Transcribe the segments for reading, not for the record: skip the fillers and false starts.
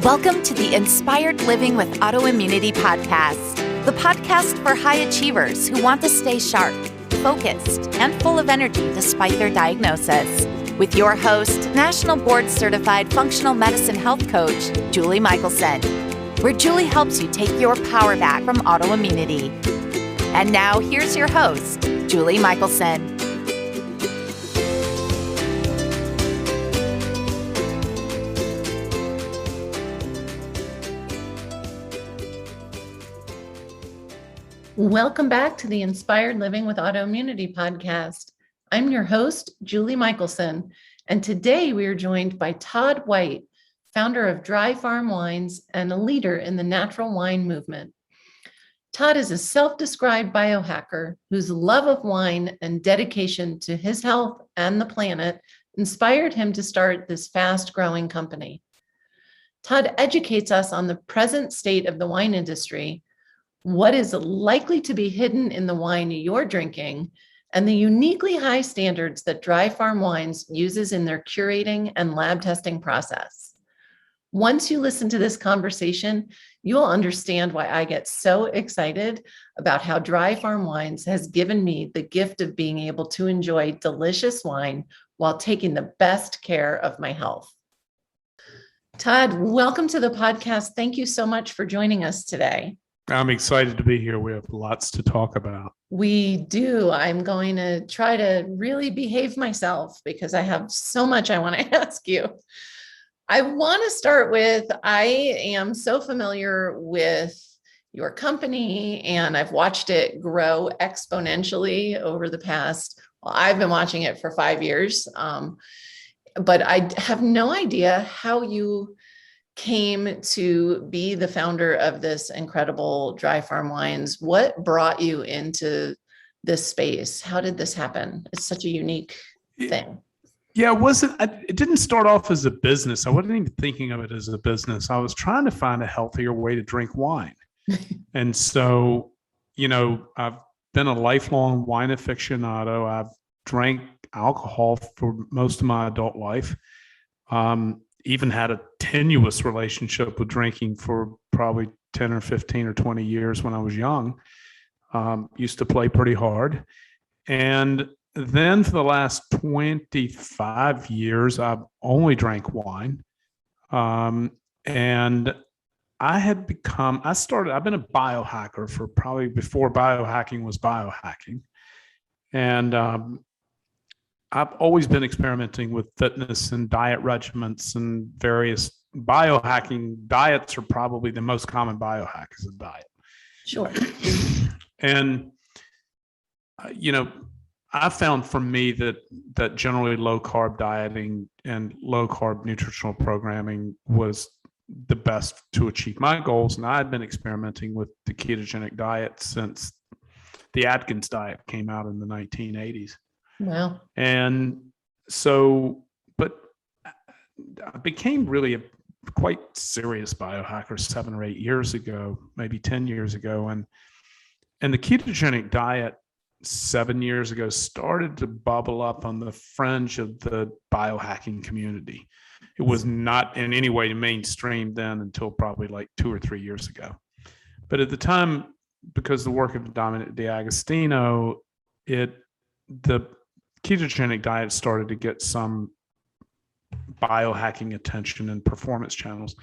Welcome to the Inspired Living with Autoimmunity podcast, the podcast for high achievers who want to stay sharp, focused, and full of energy despite their diagnosis. With your host, National Board Certified Functional Medicine Health Coach, Julie Michelson, where Julie helps you take your power back from autoimmunity. And now here's your host, Julie Michelson. Welcome back to the Inspired Living with Autoimmunity podcast. I'm your host, Julie Michelson, and today we are joined by Todd White, founder of Dry Farm Wines and a leader in the natural wine movement. Todd is a self-described biohacker whose love of wine and dedication to his health and the planet inspired him to start this fast-growing company. Todd educates us on the present state of the wine industry, what is likely to be hidden in the wine you're drinking, and the uniquely high standards that Dry Farm Wines uses in their curating and lab testing process. Once you listen to this conversation, you'll understand why I get so excited about how Dry Farm Wines has given me the gift of being able to enjoy delicious wine while taking the best care of my health. Todd, welcome to the podcast. Thank you so much for joining us today. I'm excited to be here. We have lots to talk about. We do. I'm going to try to really behave myself because I have so much I want to ask you. I want to start with, I am so familiar with your company and I've watched it grow exponentially over the past, I've been watching it for 5 years, but I have no idea how you came to be the founder of this incredible Dry Farm Wines. What brought you into this space? How did this happen? It's such a unique thing. Yeah, it didn't start off as a business. I wasn't even thinking of it as a business. I was trying to find a healthier way to drink wine. And so, I've been a lifelong wine aficionado. I've drank alcohol for most of my adult life. Even had a tenuous relationship with drinking for probably 10 or 15 or 20 years when I was young. Used to play pretty hard. And then for the last 25 years, I've only drank wine. And I've been a biohacker for probably before biohacking was biohacking. And I've always been experimenting with fitness and diet regimens and various biohacking. Diets are probably the most common biohack is a diet. Sure. And, I found for me that generally low carb dieting and low carb nutritional programming was the best to achieve my goals. And I've been experimenting with the ketogenic diet since the Atkins diet came out in the 1980s. Wow. And so, but I became really a quite serious biohacker 7 or 8 years ago, maybe 10 years ago. And the ketogenic diet 7 years ago started to bubble up on the fringe of the biohacking community. It was not in any way mainstream then until probably like 2 or 3 years ago. But at the time, because the work of Dominic D'Agostino, the ketogenic diet started to get some biohacking attention in performance channels.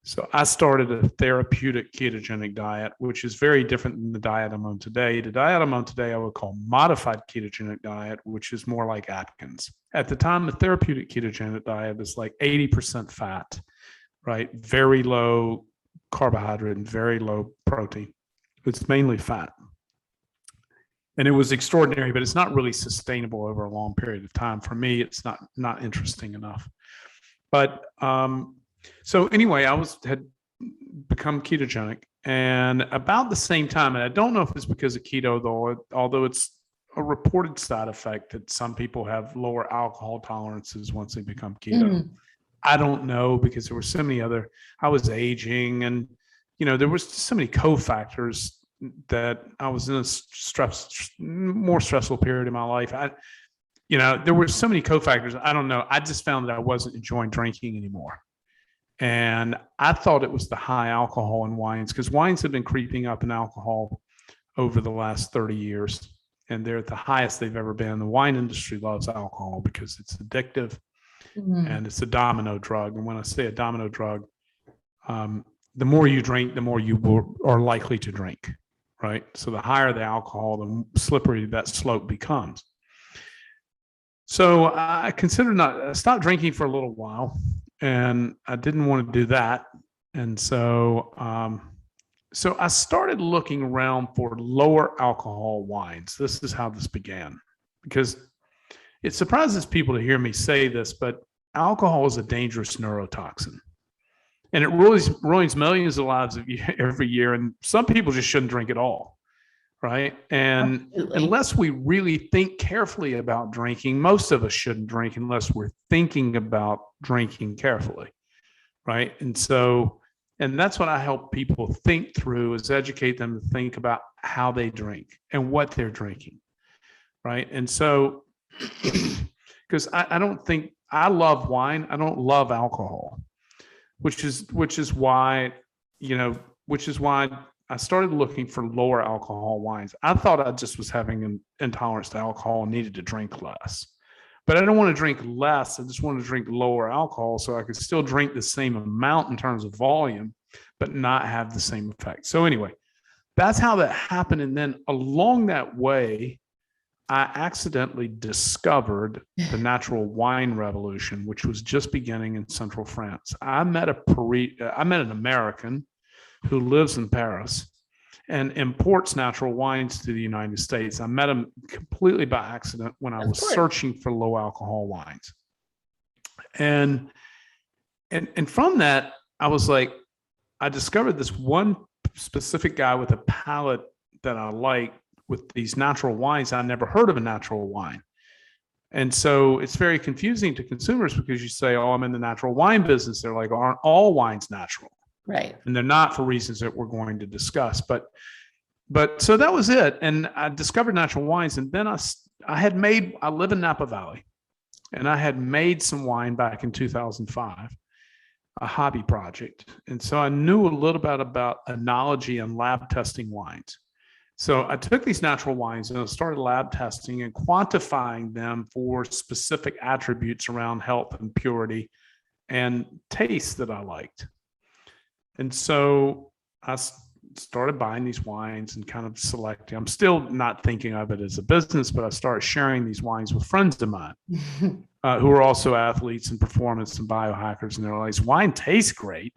So I started a therapeutic ketogenic diet, which is very different than the diet I'm on today. The diet I'm on today, I would call modified ketogenic diet, which is more like Atkins. At the time, the therapeutic ketogenic diet is like 80% fat, right? Very low carbohydrate and very low protein. It's mainly fat. And it was extraordinary, but it's not really sustainable over a long period of time. For me, it's not interesting enough. But so anyway, had become ketogenic, and about the same time, and I don't know if it's because of keto though, although it's a reported side effect that some people have lower alcohol tolerances once they become keto. I don't know because there were so many I was aging, and there was so many cofactors that I was in a more stressful period in my life. There were so many cofactors. I don't know. I just found that I wasn't enjoying drinking anymore. And I thought it was the high alcohol in wines, because wines have been creeping up in alcohol over the last 30 years. And they're at the highest they've ever been. The wine industry loves alcohol because it's addictive and it's a domino drug. And when I say a domino drug, the more you drink, the more you are likely to drink, right? So the higher the alcohol, the slippery that slope becomes. So I stopped drinking for a little while, and I didn't want to do that. And so I started looking around for lower alcohol wines. This is how this began, because it surprises people to hear me say this, but alcohol is a dangerous neurotoxin. And it ruins millions of lives every year. And some people just shouldn't drink at all, right? And Absolutely. Unless we really think carefully about drinking, most of us shouldn't drink unless we're thinking about drinking carefully, right? And that's what I help people think through, is educate them to think about how they drink and what they're drinking, right? And so, because I don't think, I love wine, I don't love alcohol, which is why I started looking for lower alcohol wines. I thought I just was having an intolerance to alcohol and needed to drink less. But I don't want to drink less. I just want to drink lower alcohol so I could still drink the same amount in terms of volume, but not have the same effect. So anyway, that's how that happened. And then along that way, I accidentally discovered the natural wine revolution, which was just beginning in central France. I met an American who lives in Paris and imports natural wines to the United States. I met him completely by accident when I was searching for low alcohol wines. And from that, I was like, I discovered this one specific guy with a palate that I like with these natural wines. I never heard of a natural wine. And so it's very confusing to consumers, because you say, oh, I'm in the natural wine business. They're like, aren't all wines natural? Right. And they're not, for reasons that we're going to discuss. But so that was it. And I discovered natural wines. And then I live in Napa Valley, and I had made some wine back in 2005, a hobby project. And so I knew a little bit about enology and lab testing wines. So I took these natural wines and I started lab testing and quantifying them for specific attributes around health and purity and taste that I liked. And so I started buying these wines and kind of selecting. I'm still not thinking of it as a business, but I started sharing these wines with friends of mine who are also athletes and performance and biohackers. And they're like, wine tastes great,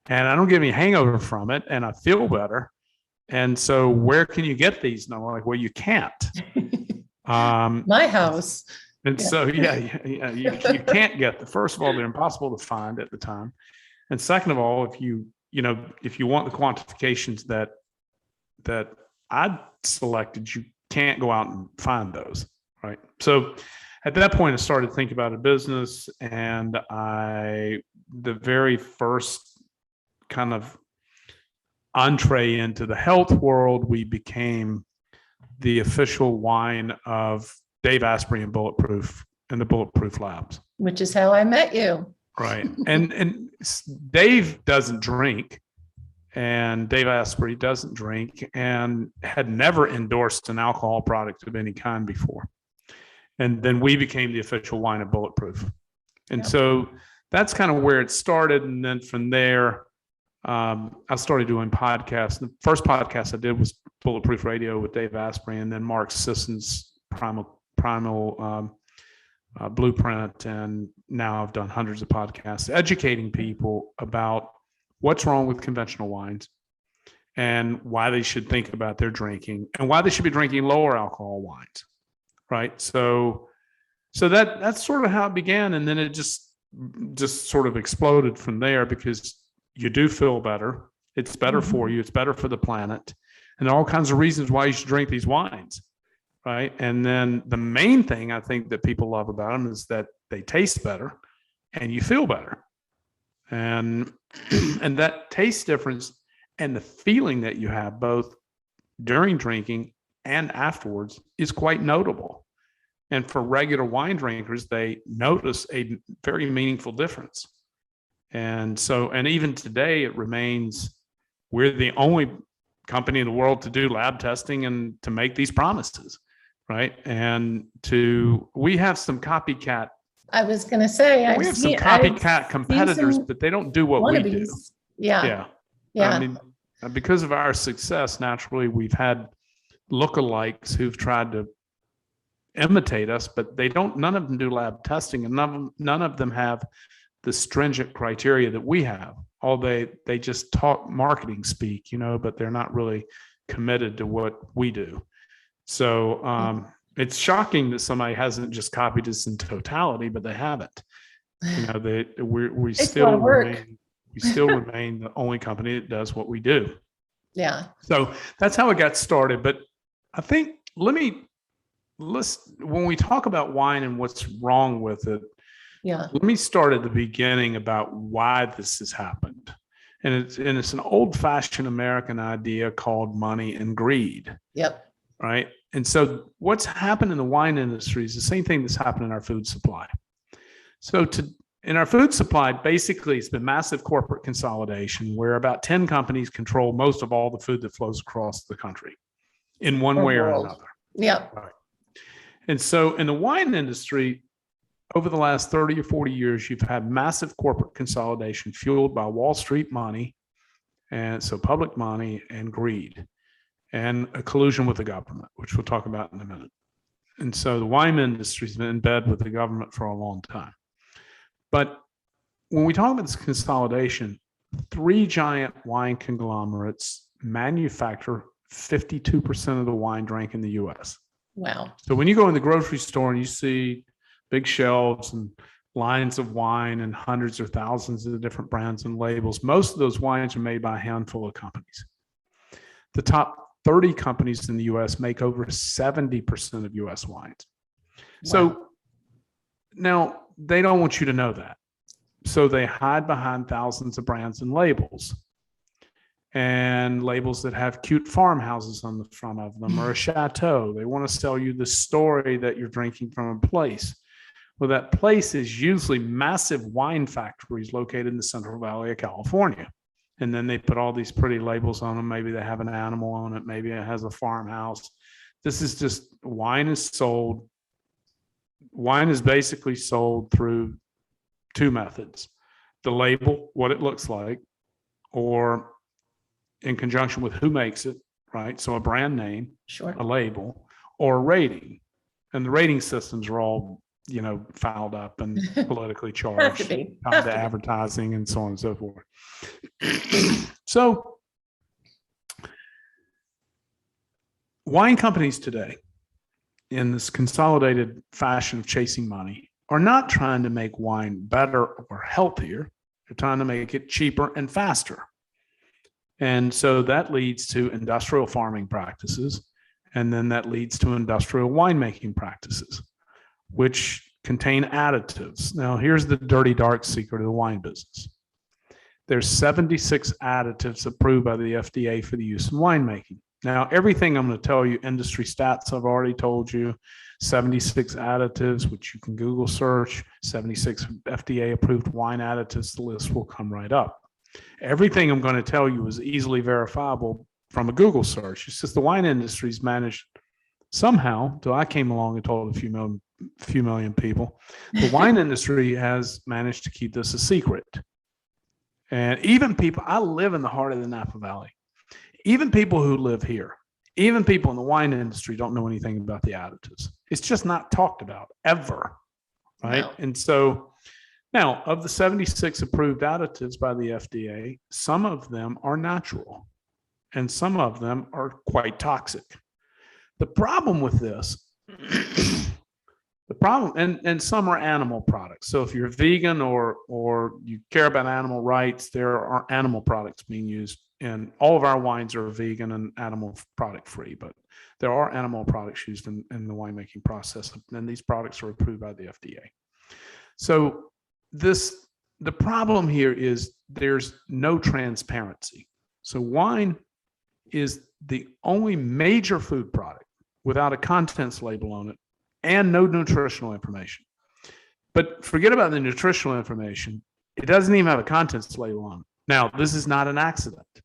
and I don't get any hangover from it, and I feel better. And so where can you get these? And I'm like, well, you can't. My house. And so, you can't get them. First of all, they're impossible to find at the time. And second of all, if you want the quantifications that I selected, you can't go out and find those, right? So at that point, I started thinking about a business, and the very first kind of entree into the health world, we became the official wine of Dave Asprey and Bulletproof and the Bulletproof Labs. Which is how I met you. Right. And Dave doesn't drink, and Dave Asprey doesn't drink, and had never endorsed an alcohol product of any kind before. And then we became the official wine of Bulletproof. And so that's kind of where it started. And then from there, I started doing podcasts. The first podcast I did was Bulletproof Radio with Dave Asprey, and then Mark Sisson's Primal Blueprint. And now I've done hundreds of podcasts educating people about what's wrong with conventional wines and why they should think about their drinking and why they should be drinking lower alcohol wines. Right. So that's sort of how it began. And then it just sort of exploded from there, because you do feel better. It's better for you. It's better for the planet, and all kinds of reasons why you should drink these wines. Right. And then the main thing I think that people love about them is that they taste better and you feel better. And that taste difference and the feeling that you have both during drinking and afterwards is quite notable. And for regular wine drinkers, they notice a very meaningful difference. And so, and even today, it remains, we're the only company in the world to do lab testing and to make these promises, right? And we have some copycat. I was going to say, we have some copycat competitors, but they don't do what we do. Yeah. I mean, because of our success, naturally, we've had lookalikes who've tried to imitate us, but none of them do lab testing, and none of them have the stringent criteria that we have. All they just talk marketing speak, but they're not really committed to what we do. So it's shocking that somebody hasn't just copied us in totality, but they haven't. We still remain the only company that does what we do. Yeah. So that's how it got started. But I think when we talk about wine and what's wrong with it, let me start at the beginning about why this has happened. And it's an old-fashioned American idea called money and greed. Yep. Right. And so what's happened in the wine industry is the same thing that's happened in our food supply. So in our food supply, basically, it's been massive corporate consolidation where about 10 companies control most of all the food that flows across the country in one way or another. Yeah. Right. And so in the wine industry, over the last 30 or 40 years, you've had massive corporate consolidation fueled by Wall Street money, and so public money and greed, and a collusion with the government, which we'll talk about in a minute. And so the wine industry has been in bed with the government for a long time. But when we talk about this consolidation, 3 giant wine conglomerates manufacture 52% of the wine drank in the U.S. Wow. So when you go in the grocery store and you see big shelves and lines of wine and hundreds or thousands of different brands and labels, most of those wines are made by a handful of companies. The top 30 companies in the U.S. make over 70% of U.S. wines. Wow. So now they don't want you to know that. So they hide behind thousands of brands and labels that have cute farmhouses on the front of them or a chateau. They want to sell you the story that you're drinking from a place. Well, that place is usually massive wine factories located in the Central Valley of California. And then they put all these pretty labels on them. Maybe they have an animal on it. Maybe it has a farmhouse. This is just wine is sold. Wine is basically sold through 2 methods: the label, what it looks like, or in conjunction with who makes it, right? So a brand name, sure, a label, or a rating. And the rating systems are all, fouled up and politically charged, tied to advertising and so on and so forth. So wine companies today, in this consolidated fashion of chasing money, are not trying to make wine better or healthier. They're trying to make it cheaper and faster. And so that leads to industrial farming practices. And then that leads to industrial winemaking practices, which contain additives. Now, here's the dirty, dark secret of the wine business. There's 76 additives approved by the FDA for the use in winemaking. Now, everything I'm going to tell you, industry stats I've already told you, 76 additives, which you can Google search, 76 FDA-approved wine additives, the list will come right up. Everything I'm going to tell you is easily verifiable from a Google search. It's just the wine industry's managed somehow, until I came along and told a few million people, the wine industry has managed to keep this a secret. And even people, I live in the heart of the Napa Valley. Even people who live here, even people in the wine industry don't know anything about the additives. It's just not talked about ever, right? No. And so now, of the 76 approved additives by the FDA, some of them are natural and some of them are quite toxic. The problem with this, and some are animal products. So if you're vegan or you care about animal rights, there are animal products being used. And all of our wines are vegan and animal product free, but there are animal products used in the winemaking process, and these products are approved by the FDA. So the problem here is there's no transparency. So wine is the only major food product without a contents label on it and no nutritional information. But forget about the nutritional information. It doesn't even have a contents label on it. Now, this is not an accident. The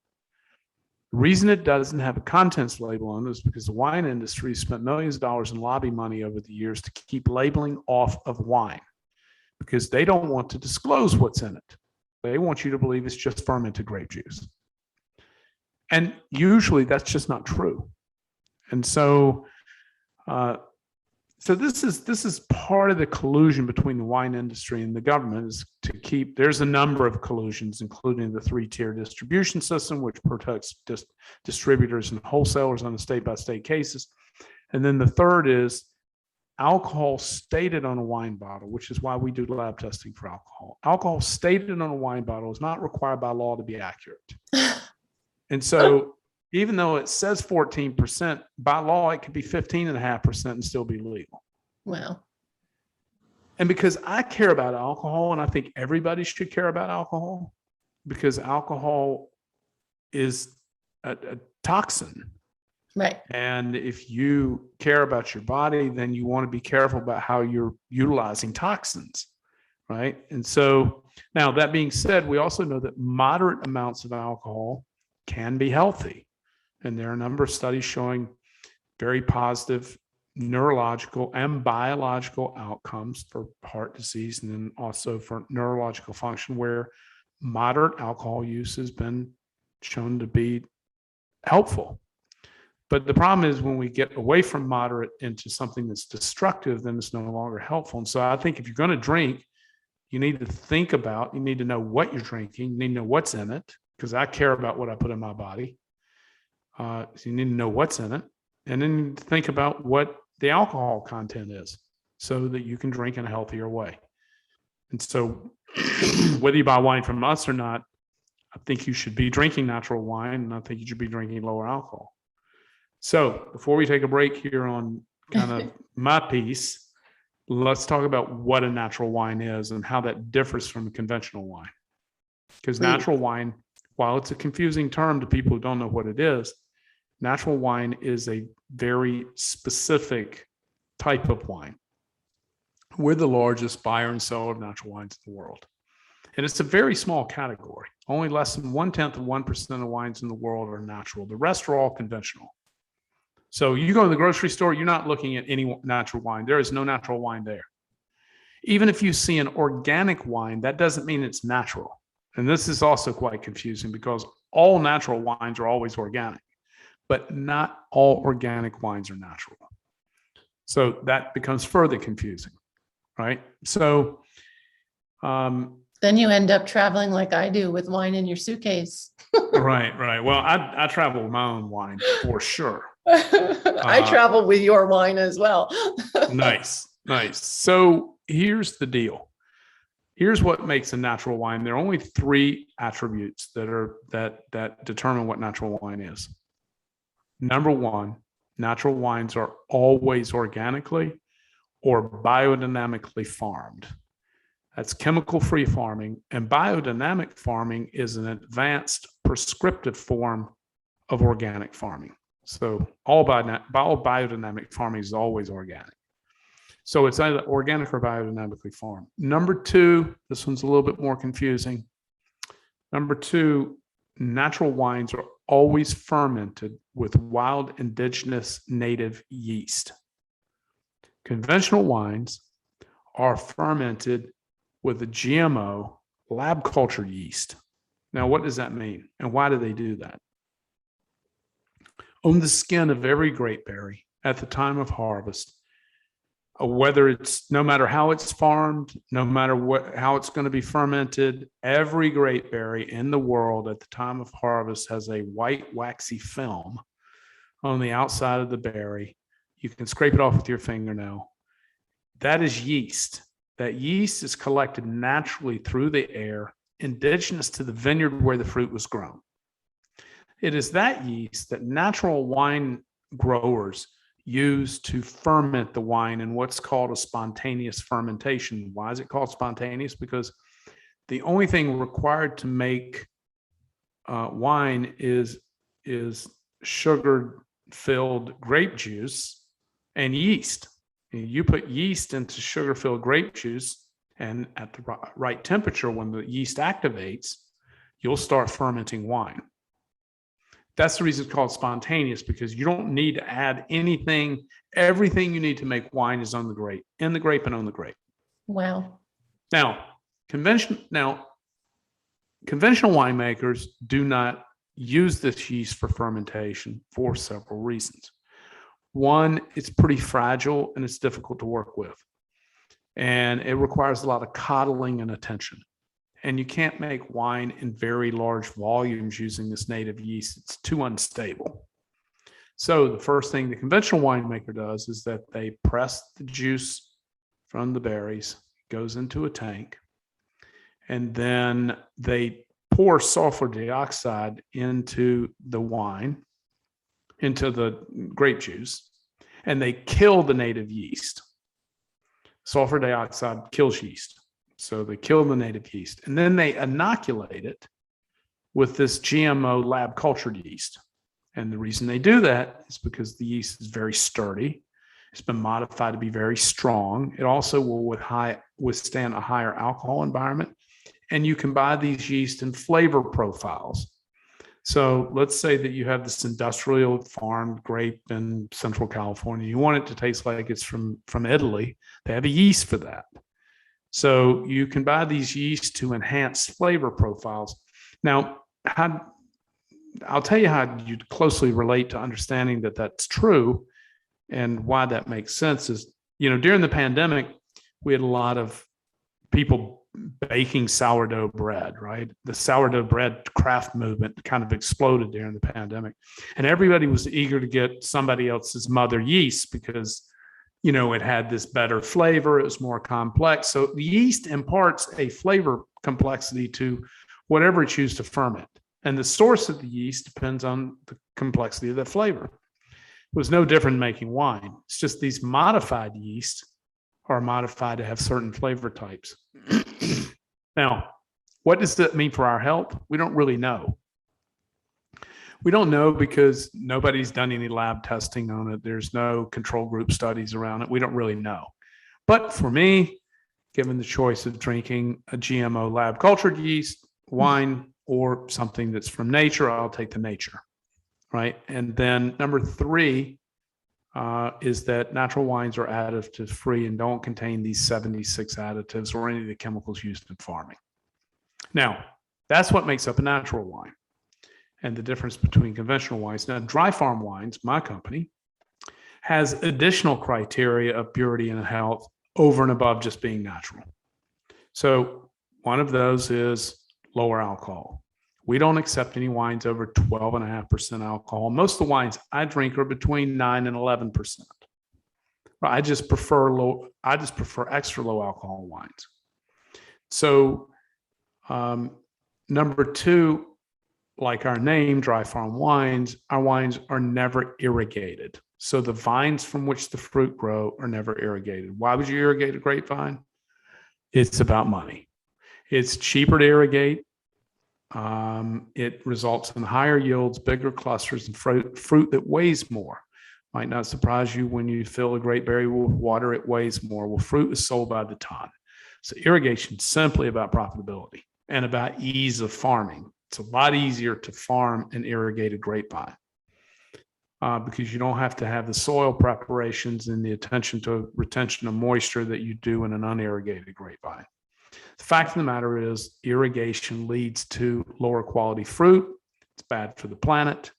reason it doesn't have a contents label on it is because the wine industry spent millions of dollars in lobby money over the years to keep labeling off of wine because they don't want to disclose what's in it. They want you to believe it's just fermented grape juice. And usually that's just not true. And so, this is part of the collusion between the wine industry and the government is to keep, there's a number of collusions, including the 3-tier distribution system, which protects distributors and wholesalers on a state-by-state cases. And then the third is alcohol stated on a wine bottle, which is why we do lab testing for alcohol. Alcohol stated on a wine bottle is not required by law to be accurate. And so even though it says 14%, by law, it could be 15.5% and still be legal. Wow. And because I care about alcohol, and I think everybody should care about alcohol, because alcohol is a toxin. Right. And if you care about your body, then you want to be careful about how you're utilizing toxins, right? And so now that being said, we also know that moderate amounts of alcohol can be healthy. And there are a number of studies showing very positive neurological and biological outcomes for heart disease and then also for neurological function where moderate alcohol use has been shown to be helpful. But the problem is when we get away from moderate into something that's destructive, then it's no longer helpful. And so I think if you're going to drink, you need to think about, you need to know what you're drinking, you need to know what's in it, because I care about what I put in my body. So you need to know what's in it, and then you need to think about what the alcohol content is so that you can drink in a healthier way. And so whether you buy wine from us or not, I think you should be drinking natural wine, and I think you should be drinking lower alcohol. So before we take a break here on kind of my piece, let's talk about what a natural wine is and how that differs from conventional wine. Because natural wine, while it's a confusing term to people who don't know what it is, natural wine is a very specific type of wine. We're the largest buyer and seller of natural wines in the world. And it's a very small category. Only less than 1/10 of 1% of wines in the world are natural. The rest are all conventional. So you go to the grocery store, you're not looking at any natural wine. There is no natural wine there. Even if you see an organic wine, that doesn't mean it's natural. And this is also quite confusing because all natural wines are always organic, but not all organic wines are natural. So that becomes further confusing, right? So then you end up traveling like I do with wine in your suitcase. Right. Well, I travel with my own wine for sure. I travel with your wine as well. Nice. So here's the deal. Here's what makes a natural wine. There are only 3 attributes that determine what natural wine is. Number 1, natural wines are always organically or biodynamically farmed. That's chemical-free farming, and biodynamic farming is an advanced prescriptive form of organic farming. So all biodynamic farming is always organic. So it's either organic or biodynamically farmed. Number 2, this one's a little bit more confusing. Number 2, natural wines are always fermented with wild indigenous native yeast. Conventional wines are fermented with a GMO lab cultured yeast. Now, what does that mean? And why do they do that? On the skin of every grape berry at the time of harvest, whether it's no matter how it's farmed, no matter how it's going to be fermented, every grape berry in the world at the time of harvest has a white waxy film on the outside of the berry. You can scrape it off with your fingernail. That is yeast. That yeast is collected naturally through the air, indigenous to the vineyard where the fruit was grown. It is that yeast that natural wine growers use to ferment the wine in what's called a spontaneous fermentation. Why is it called spontaneous? Because the only thing required to make wine is sugar-filled grape juice and yeast. You put yeast into sugar-filled grape juice, And at the right temperature, when the yeast activates, you'll start fermenting wine. That's the reason it's called spontaneous, because you don't need to add anything. Everything you need to make wine is on the grape, in the grape and on the grape. Wow. Now, conventional winemakers do not use this yeast for fermentation for several reasons. One, it's pretty fragile and it's difficult to work with. And it requires a lot of coddling and attention. And you can't make wine in very large volumes using this native yeast. It's too unstable. So the first thing the conventional winemaker does is that they press the juice from the berries, goes into a tank, and then they pour sulfur dioxide into the wine, into the grape juice, and they kill the native yeast. Sulfur dioxide kills yeast. So they kill the native yeast, and then they inoculate it with this GMO lab cultured yeast. And the reason they do that is because the yeast is very sturdy. It's been modified to be very strong. It also will withstand a higher alcohol environment. And you can buy these yeast in flavor profiles. So let's say that you have this industrial farmed grape in Central California. You want it to taste like it's from Italy. They have a yeast for that. So you can buy these yeasts to enhance flavor profiles. Now, I'll tell you how you'd closely relate to understanding that that's true, and why that makes sense is, during the pandemic, we had a lot of people baking sourdough bread, right? The sourdough bread craft movement kind of exploded during the pandemic, and everybody was eager to get somebody else's mother yeast because it had this better flavor. It was more complex. So the yeast imparts a flavor complexity to whatever it chooses to ferment. And the source of the yeast depends on the complexity of the flavor. It was no different in making wine. It's just these modified yeasts are modified to have certain flavor types. Now, what does that mean for our health? We don't really know. We don't know because nobody's done any lab testing on it. There's no control group studies around it. We don't really know. But for me, given the choice of drinking a GMO lab cultured yeast, wine, or something that's from nature, I'll take the nature, right? And then number 3 is that natural wines are additive free and don't contain these 76 additives or any of the chemicals used in farming. Now, that's what makes up a natural wine. And the difference between conventional wines. Now, Dry Farm Wines, my company, has additional criteria of purity and health over and above just being natural. So one of those is lower alcohol. We don't accept any wines over 12.5% alcohol. Most of the wines I drink are between 9 and 11%. I just prefer extra low alcohol wines. So number 2, like our name, Dry Farm Wines, our wines are never irrigated. So the vines from which the fruit grow are never irrigated. Why would you irrigate a grapevine? It's about money. It's cheaper to irrigate. It results in higher yields, bigger clusters, and fruit that weighs more. Might not surprise you when you fill a grape berry with water, it weighs more. Well, fruit is sold by the ton. So irrigation is simply about profitability and about ease of farming. It's a lot easier to farm an irrigated grapevine because you don't have to have the soil preparations and the attention to retention of moisture that you do in an unirrigated grapevine. The fact of the matter is irrigation leads to lower quality fruit. It's bad for the planet.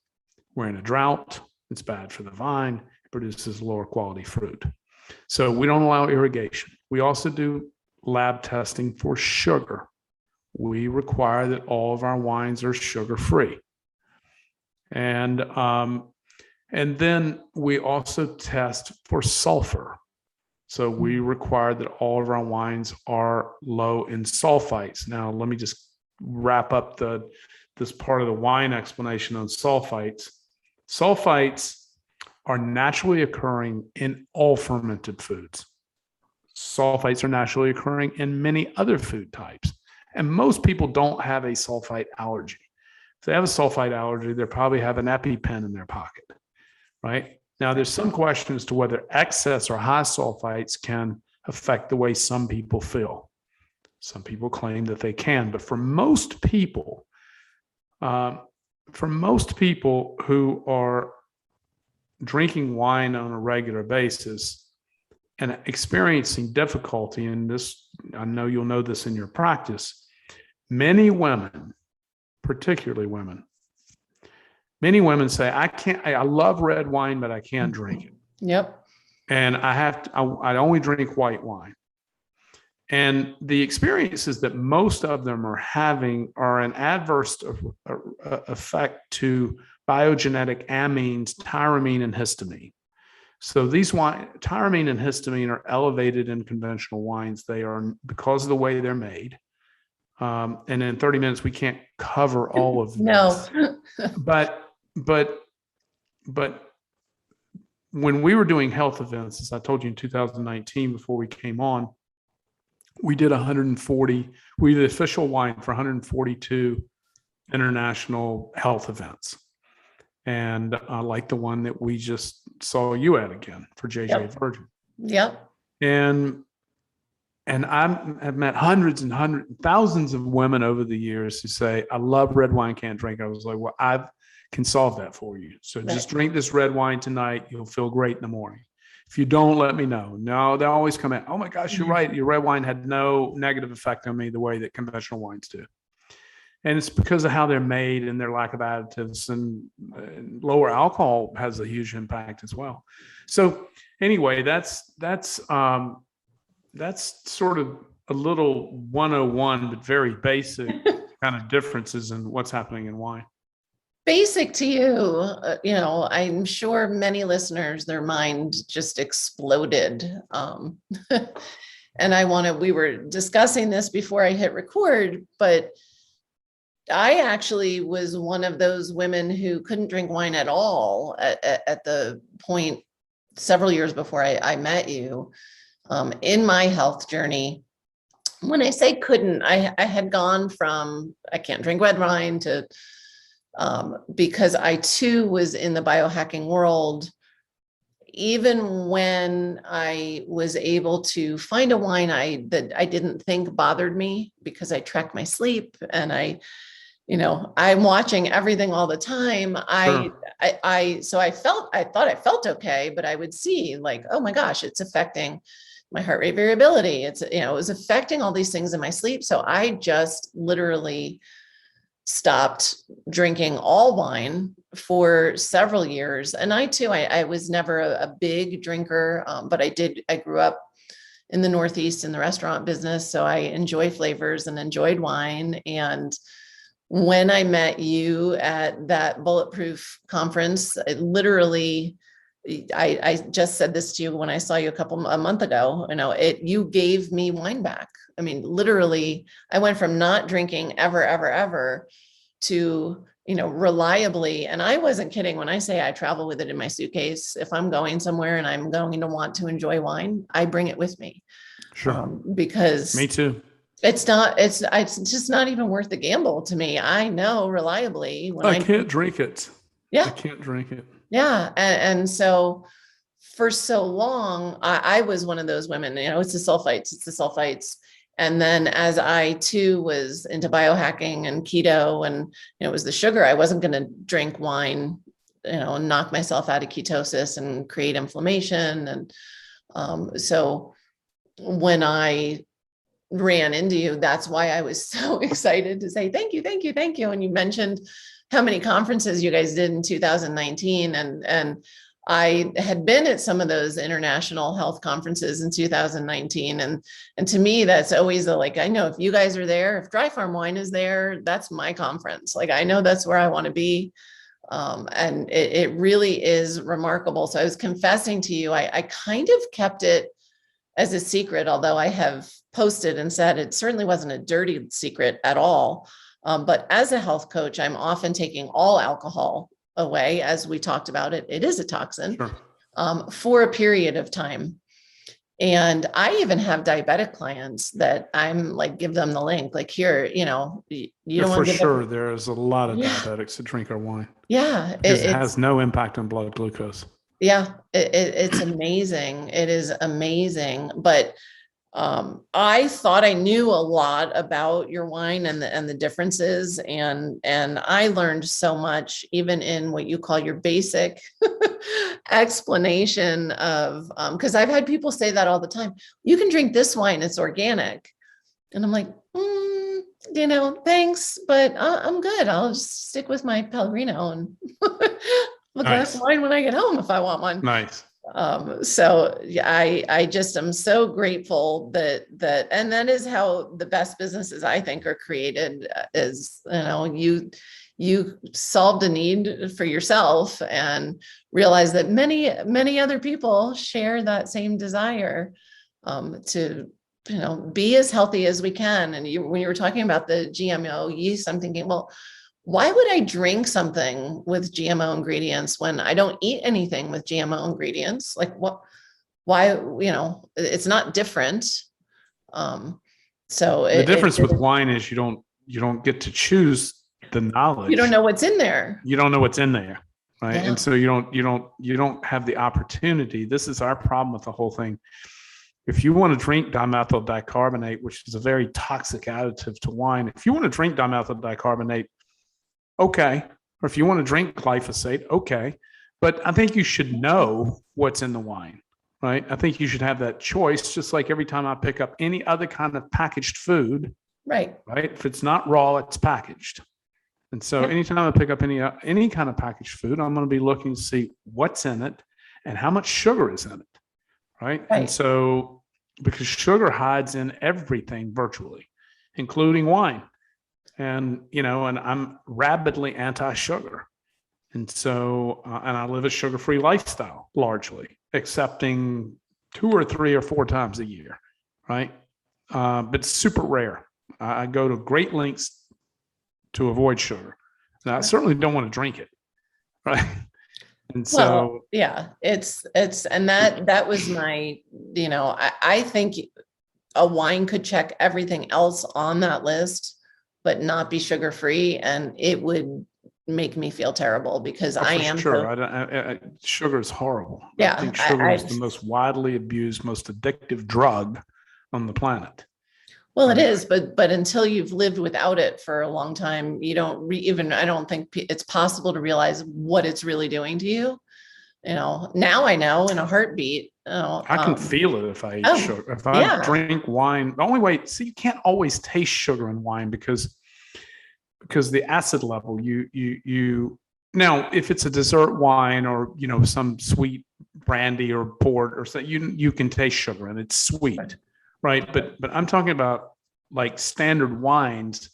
We're in a drought. It's bad for the vine. It produces lower quality fruit. So we don't allow irrigation. We also do lab testing for sugar. We require that all of our wines are sugar-free. And then we also test for sulfur. So we require that all of our wines are low in sulfites. Now, let me just wrap up this part of the wine explanation on sulfites. Sulfites are naturally occurring in all fermented foods. Sulfites are naturally occurring in many other food types. And most people don't have a sulfite allergy. If they have a sulfite allergy, they probably have an EpiPen in their pocket, right? Now, there's some question as to whether excess or high sulfites can affect the way some people feel. Some people claim that they can, but for most people who are drinking wine on a regular basis and experiencing difficulty in this, I know you'll know this in your practice, many women, particularly women, many women say, I love red wine, but I can't drink it. Yep. And I only drink white wine. And the experiences that most of them are having are an adverse effect to biogenetic amines, tyramine and histamine. So these tyramine and histamine are elevated in conventional wines. They are, because of the way they're made. And in 30 minutes, we can't cover all of this. No. But when we were doing health events, as I told you in 2019, before we came on, we did 140, we did official wine for 142 international health events. And like the one that we just saw you at again for JJ Virgin. Yep. And I've met hundreds and thousands of women over the years who say, I love red wine, can't drink. I was like, well, I can solve that for you. So just drink this red wine tonight. You'll feel great in the morning. If you don't, let me know. No, they always come in. Oh my gosh, you're right. Your red wine had no negative effect on me the way that conventional wines do. And it's because of how they're made and their lack of additives, and lower alcohol has a huge impact as well. So anyway, that's sort of a little 101, but very basic kind of differences in what's happening in wine. Basic to you, I'm sure many listeners, their mind just exploded. And we were discussing this before I hit record, but I actually was one of those women who couldn't drink wine at all at the point several years before I met you in my health journey. When I say couldn't, I had gone from I can't drink red wine to because I too was in the biohacking world. Even when I was able to find a wine that I didn't think bothered me, because I track my sleep and I'm watching everything all the time. Sure. So I thought I felt okay, but I would see like, oh my gosh, it's affecting my heart rate variability. It was affecting all these things in my sleep. So I just literally stopped drinking all wine for several years. And I was never a big drinker, but I grew up in the Northeast in the restaurant business. So I enjoy flavors and enjoyed wine. And when I met you at that Bulletproof conference, I just said this to you when I saw you a month ago, you gave me wine back. I mean, literally, I went from not drinking ever to, reliably. And I wasn't kidding when I say I travel with it in my suitcase. If I'm going somewhere and I'm going to want to enjoy wine, I bring it with me. Sure. Because me too. It's just not even worth the gamble to me. I know reliably when I can't drink it. Yeah. I can't drink it. Yeah. And so for so long, I was one of those women, it's the sulfites. And then as I too was into biohacking and keto and, it was the sugar, I wasn't going to drink wine, and knock myself out of ketosis and create inflammation. And so when I ran into you, that's why I was so excited to say, thank you. And you mentioned how many conferences you guys did in 2019. And I had been at some of those international health conferences in 2019. And to me, that's always I know if you guys are there, if Dry Farm Wine is there, that's my conference. I know that's where I want to be. And it really is remarkable. So I was confessing to you, I kind of kept it as a secret, although I have posted and said it certainly wasn't a dirty secret at all. But as a health coach, I'm often taking all alcohol away, as we talked about it. It is a toxin. Sure. For a period of time. And I even have diabetic clients that I'm give them the link, here, you don't want for to give sure. them. There's a lot of diabetics that drink our wine. Yeah. It has no impact on blood glucose. Yeah. It's amazing. It is amazing. But I thought I knew a lot about your wine and the differences, and I learned so much, even in what you call your basic explanation of, because I've had people say that all the time. You can drink this wine; it's organic, and I'm like, thanks, but I'm good. I'll just stick with my Pellegrino and a glass of wine when I get home if I want one. Nice. So yeah, I just am so grateful that, and that is how the best businesses, I think, are created, is, you solved a need for yourself and realized that many other people share that same desire, to, be as healthy as we can. And when you were talking about the GMO yeast, I'm thinking, well, why would I drink something with GMO ingredients when I don't eat anything with GMO ingredients? Like why, it's not different. So the difference with wine is you don't get to choose the knowledge. You don't know what's in there. You don't know what's in there. Right. Yeah. And so you don't have the opportunity. This is our problem with the whole thing. If you want to drink dimethyl dicarbonate, which is a very toxic additive to wine, if you want to drink dimethyl dicarbonate, okay. Or if you want to drink glyphosate, okay. But I think you should know what's in the wine, right? I think you should have that choice, just like every time I pick up any other kind of packaged food. Right. If it's not raw, it's packaged. And so anytime I pick up any kind of packaged food, I'm going to be looking to see what's in it and how much sugar is in it, right? And so, because sugar hides in everything virtually, including wine. And, and I'm rabidly anti-sugar. And so, and I live a sugar-free lifestyle, largely, excepting 2 or 3 or 4 times a year, right? But it's super rare. I go to great lengths to avoid sugar. Now, I certainly don't want to drink it, right? And so, and that was my, I think a wine could check everything else on that list, but not be sugar-free, and it would make me feel terrible because I am. Sure. Sugar is horrible. Yeah. I think sugar is the most widely abused, most addictive drug on the planet. Well, it is, but until you've lived without it for a long time, you don't I don't think it's possible to realize what it's really doing to you. Now I know in a heartbeat. I can feel it if I eat sugar. If I drink wine, the only way, you can't always taste sugar in wine because the acid level, now, if it's a dessert wine or, some sweet brandy or port or something, you can taste sugar and it's sweet. Right. But I'm talking about like standard wines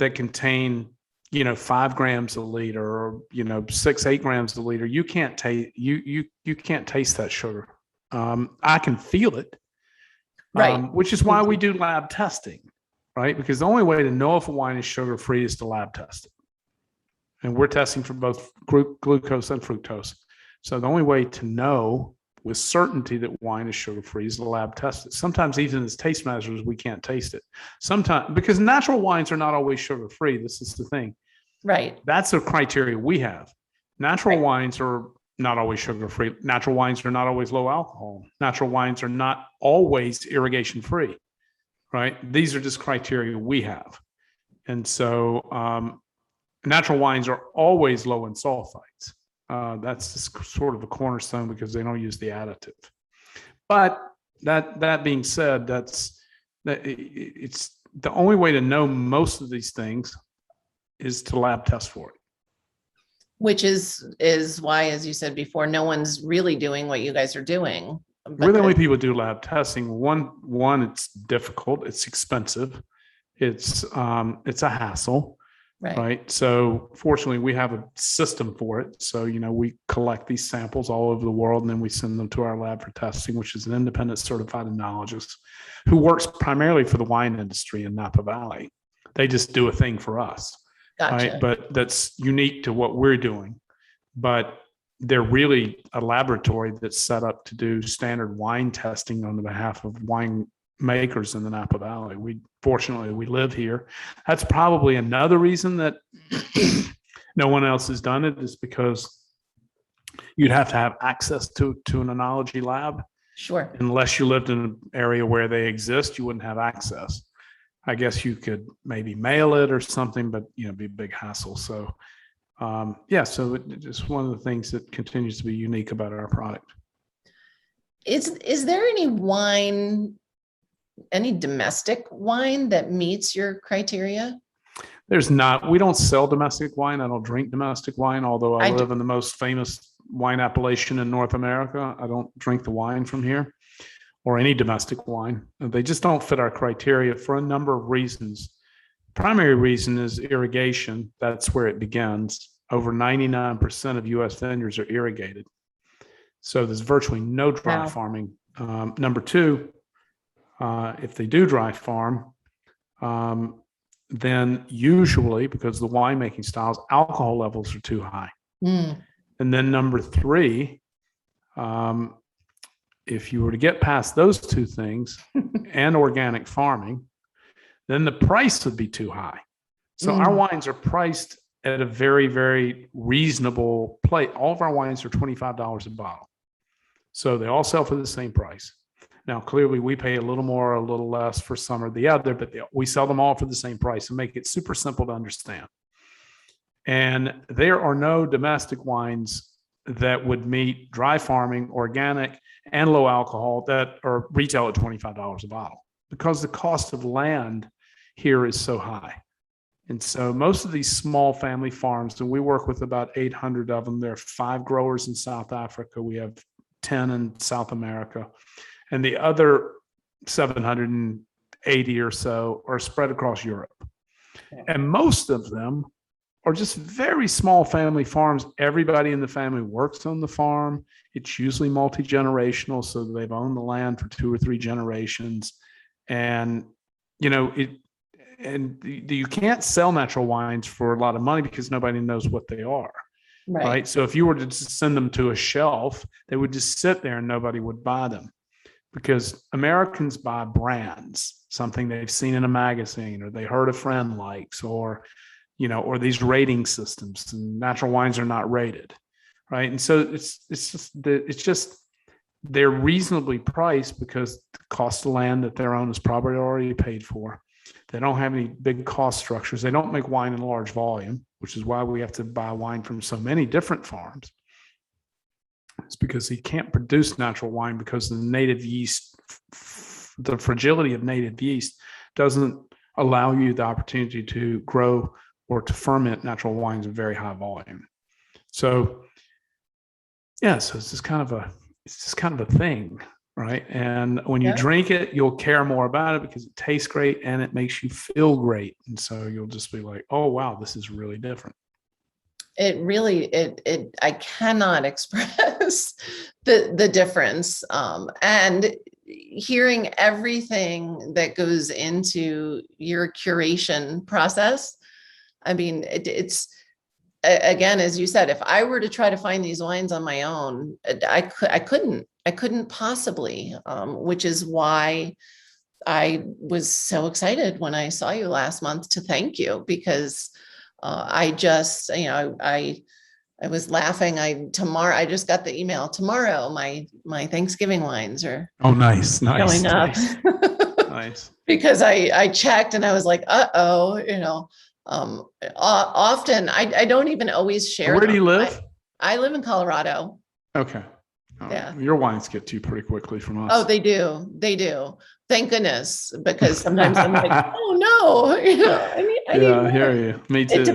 that contain, 5 grams a liter or, 6-8 grams a liter. You can't taste, you can't taste that sugar. I can feel it. Right. Which is why we do lab testing, right? Because the only way to know if a wine is sugar-free is to lab test it. And we're testing for both glucose and fructose. So the only way to know with certainty that wine is sugar-free is to lab test it. Sometimes even as taste measures, we can't taste it. Sometimes, because natural wines are not always sugar-free. This is the thing. Right. That's the criteria we have. Natural wines are not always sugar-free. Natural wines are not always low alcohol. Natural wines are not always irrigation-free, right? These are just criteria we have. And so natural wines are always low in sulfites. That's just sort of a cornerstone because they don't use the additive. But that being said, it's the only way to know most of these things is to lab test for it. Which is why, as you said before, no one's really doing what you guys are doing. We're the only people do lab testing. One, it's difficult, it's expensive, it's a hassle. Right. So fortunately, we have a system for it. So, we collect these samples all over the world and then we send them to our lab for testing, which is an independent certified enologist who works primarily for the wine industry in Napa Valley. They just do a thing for us. Gotcha. Right? But that's unique to what we're doing. But they're really a laboratory that's set up to do standard wine testing on behalf of wine makers in the Napa Valley. Fortunately, we live here. That's probably another reason that no one else has done it, is because you'd have to have access to an enology lab. Sure. Unless you lived in an area where they exist, you wouldn't have access. I guess you could maybe mail it or something, but it'd be a big hassle. So so it's one of the things that continues to be unique about our product. Is there any wine, any domestic wine that meets your criteria? There's not. We don't sell domestic wine. I don't drink domestic wine, although I live in the most famous wine appellation in North America. I don't drink the wine from here or any domestic wine. They just don't fit our criteria for a number of reasons. Primary reason is irrigation. That's where it begins. Over 99% of U.S. vineyards are irrigated. So there's virtually no dry farming. Number two, if they do dry farm, then usually, because the winemaking styles, alcohol levels are too high. And then number three, if you were to get past those two things and organic farming, then the price would be too high. So our wines are priced at a very, very reasonable place. All of our wines are $25 a bottle. So they all sell for the same price. Now, clearly, we pay a little more or a little less for some or the other, but we sell them all for the same price and make it super simple to understand. And there are no domestic wines that would meet dry farming, organic, and low alcohol that are retail at $25 a bottle because the cost of land here is so high. And so most of these small family farms, and we work with about 800 of them. There are 5 growers in South Africa. We have 10 in South America. And the other 780 or so are spread across Europe. And most of them are just very small family farms. Everybody in the family works on the farm. It's usually multi-generational, so they've owned the land for 2 or 3 generations. And, you can't sell natural wines for a lot of money because nobody knows what they are. Right. So if you were to just send them to a shelf, they would just sit there and nobody would buy them. Because Americans buy brands, something they've seen in a magazine or they heard a friend likes, or these rating systems, and natural wines are not rated, right? And so it's just they're reasonably priced because the cost of land that they're on is probably already paid for. They don't have any big cost structures. They don't make wine in large volume, which is why we have to buy wine from so many different farms. It's because you can't produce natural wine because the native yeast, the fragility of native yeast doesn't allow you the opportunity to grow or to ferment natural wines in very high volume. So it's just kind of a thing, right? And when you drink it, you'll care more about it because it tastes great and it makes you feel great. And so you'll just be like, oh, wow, this is really different. It really, I cannot express the difference. And hearing everything that goes into your curation process, I mean, it's, again, as you said, if I were to try to find these wines on my own, I couldn't possibly, which is why I was so excited when I saw you last month to thank you, because I just, I was laughing. I just got the email tomorrow. My Thanksgiving wines are nice going up. Nice. Because I checked and I was like, often I don't even always share. Where do you live? I live in Colorado. Okay. Yeah. Your wines get to you pretty quickly from us. Oh, they do. They do. Thank goodness, because sometimes I'm like, oh no, I hear you. Me too.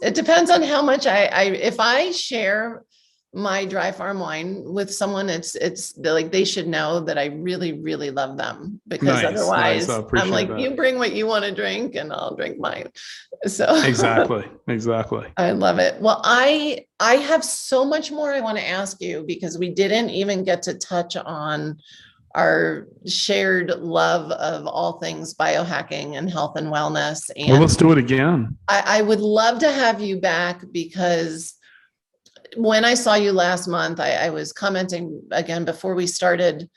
It depends on how much if I share my dry farm wine with someone, it's like, they should know that I really, really love them, because otherwise I'm like, you bring what you want to drink and I'll drink mine. So exactly. I love it. Well, I have so much more I want to ask you, because we didn't even get to touch on our shared love of all things biohacking and health and wellness. And well, let's do it again. I would love to have you back, because when I saw you last month, I was commenting again before we started,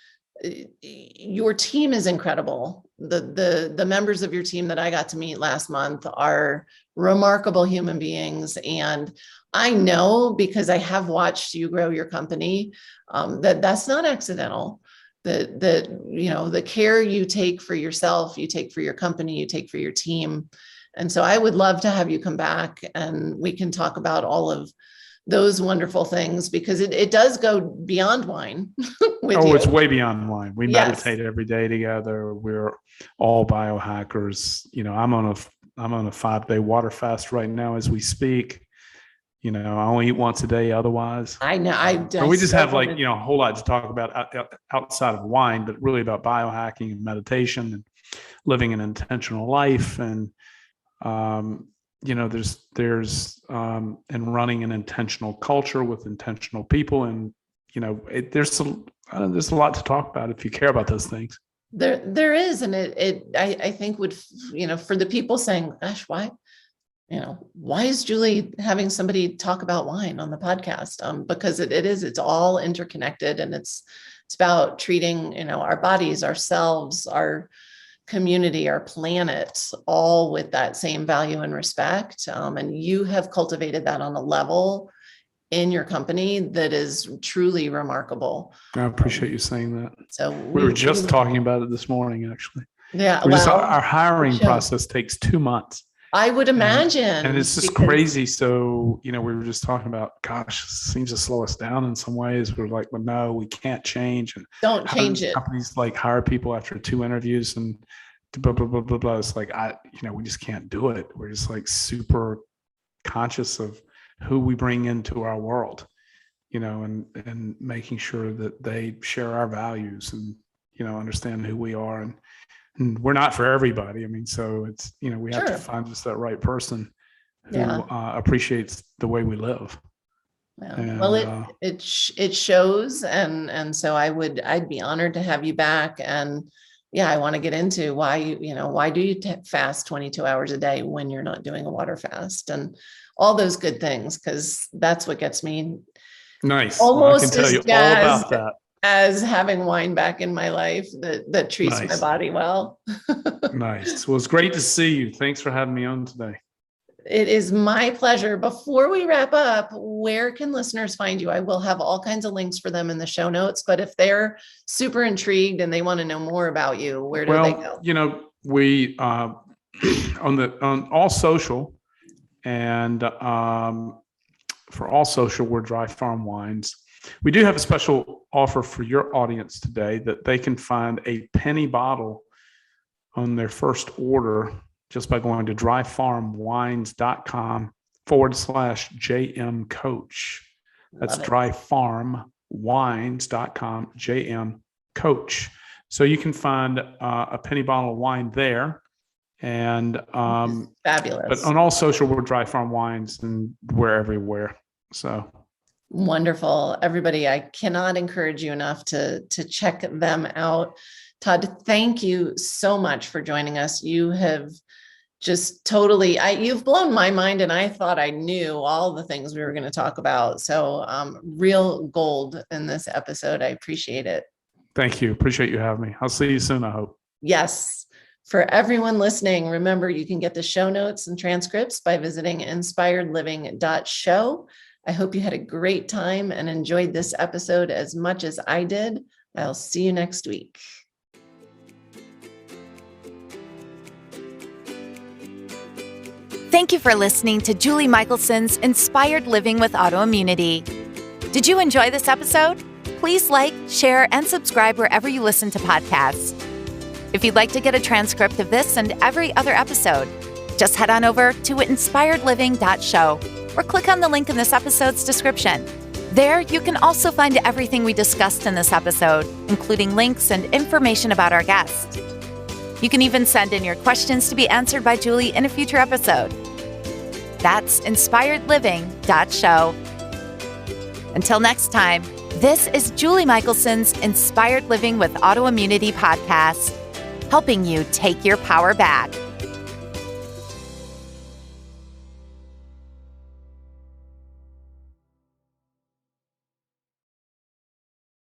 your team is incredible. The members of your team that I got to meet last month are remarkable human beings. And I know, because I have watched you grow your company, that's not accidental. the care you take for yourself, you take for your company, you take for your team. And so I would love to have you come back and we can talk about all of those wonderful things, because it does go beyond wine with you. It's way beyond wine. We Yes. meditate every day together. We're all biohackers. I'm on a 5-day water fast right now as we speak. I only eat once a day otherwise. I know. But we just have a whole lot to talk about outside of wine, but really about biohacking and meditation and living an intentional life. And, there's and running an intentional culture with intentional people. And, there's a lot to talk about if you care about those things. There is. And I think would, for the people saying, gosh, why is Julie having somebody talk about wine on the podcast? Because it's all interconnected, and it's about treating, our bodies, ourselves, our community, our planet, all with that same value and respect. And you have cultivated that on a level in your company that is truly remarkable. I appreciate you saying that. So we were just talking about it this morning, actually. Yeah. Our hiring process takes 2 months. I would imagine. And it's just crazy. So, we were just talking about, gosh, it seems to slow us down in some ways. We're like, well, no, we can't change. And don't change it. Companies hire people after 2 interviews and blah, blah, blah, blah, blah. It's like, we just can't do it. We're just super conscious of who we bring into our world, and making sure that they share our values and, understand who we are. And we're not for everybody. So it's, we have to find just that right person who appreciates the way we live. Yeah. And, well, it shows. And so I'd be honored to have you back. And I want to get into why do you fast 22 hours a day when you're not doing a water fast and all those good things, because that's what gets me nice. Almost I can tell you all about that. As having wine back in my life that treats my body well. Nice. Well, it's great to see you. Thanks for having me on today. It is my pleasure. Before we wrap up, where can listeners find you? I will have all kinds of links for them in the show notes, but if they're super intrigued and they want to know more about you, where do they go? We on all social, and for all social, we're Dry Farm Wines. We do have a special offer for your audience today that they can find a penny bottle on their first order just by going to dryfarmwines.com/JM Coach. That's dryfarmwines.com JM Coach. So you can find a penny bottle of wine there. And fabulous. But on all social, we're Dry Farm Wines, and we're everywhere. So wonderful. Everybody, I cannot encourage you enough to check them out. Todd, thank you so much for joining us. You have just totally, you've blown my mind, and I thought I knew all the things we were going to talk about. So real gold in this episode. I appreciate it. Thank you. Appreciate you having me. I'll see you soon, I hope. Yes. For everyone listening, remember you can get the show notes and transcripts by visiting inspiredliving.show. I hope you had a great time and enjoyed this episode as much as I did. I'll see you next week. Thank you for listening to Julie Michelson's Inspired Living with Autoimmunity. Did you enjoy this episode? Please like, share, and subscribe wherever you listen to podcasts. If you'd like to get a transcript of this and every other episode, just head on over to inspiredliving.show or click on the link in this episode's description. There, you can also find everything we discussed in this episode, including links and information about our guest. You can even send in your questions to be answered by Julie in a future episode. That's inspiredliving.show. Until next time, this is Julie Michelson's Inspired Living with Autoimmunity podcast, helping you take your power back.